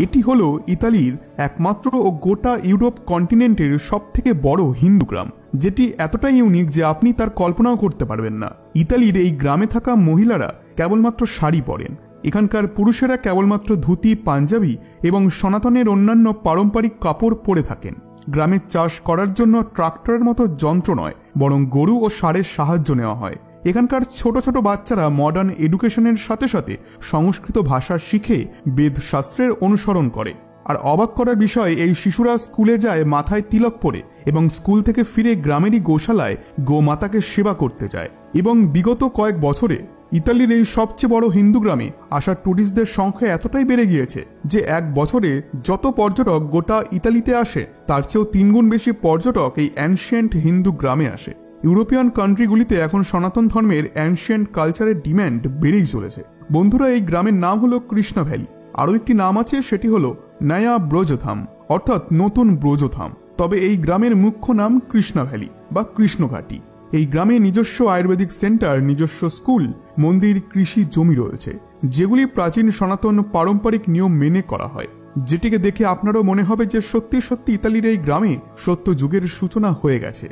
এটি হলো ইতালির একমাত্র ও গোটা ইউরোপ কন্টিনেন্টের সবথেকে বড় হিন্দু গ্রাম, যেটি এতটাই ইউনিক যে আপনি তার কল্পনাও করতে পারবেন না। ইতালির এই গ্রামে থাকা মহিলারা কেবলমাত্র শাড়ি পরেন। এখানকার পুরুষেরা কেবলমাত্র ধুতি, পাঞ্জাবি এবং সনাতনের অন্যান্য পারম্পরিক কাপড় পরে থাকেন। গ্রামে চাষ করার জন্য ট্রাক্টরের মতো যন্ত্র নয়, বরং গরু ও ষাঁড়ের সাহায্য নেওয়া হয়। এখানকার ছোট ছোট বাচ্চারা মডার্ন এডুকেশনের সাথে সাথে সংস্কৃত ভাষা শিখে বেদ শাস্ত্রের অনুসরণ করে। আর অবাক করার বিষয়, এই শিশুরা স্কুলে যায় মাথায় তিলক পরে এবং স্কুল থেকে ফিরে গ্রামেরই গোশালায় গোমাতাকে সেবা করতে যায়। এবং বিগত কয়েক বছরে ইতালির এই সবচেয়ে বড় হিন্দু গ্রামে আসা ট্যুরিস্টদের সংখ্যা এতটাই বেড়ে গিয়েছে যে এক বছরে যত পর্যটক গোটা ইতালিতে আসে তার চেয়েও 3 গুণ বেশি পর্যটক এই অ্যানশিয়েন্ট হিন্দু গ্রামে আসে। ইউরোপিয়ান কান্ট্রিগুলিতে এখন সনাতন ধর্মের অ্যানশিয়েন্ট কালচারের ডিম্যান্ড বেড়েই চলেছে। বন্ধুরা, এই গ্রামের নাম হলো কৃষ্ণা ভ্যালি। আরও একটি নাম আছে, সেটি হলো নয়া ব্রজধাম, অর্থাৎ নতুন ব্রজধাম। তবে এই গ্রামের মুখ্য নাম কৃষ্ণা ভ্যালি বা কৃষ্ণঘাটি। এই গ্রামে নিজস্ব আয়ুর্বেদিক সেন্টার, নিজস্ব স্কুল, মন্দির, কৃষি জমি রয়েছে, যেগুলি প্রাচীন সনাতন পারম্পরিক নিয়ম মেনে করা হয়, যেটিকে দেখে আপনারও মনে হবে যে সত্যি সত্যি ইতালির এই গ্রামে সত্য যুগের সূচনা হয়ে গেছে।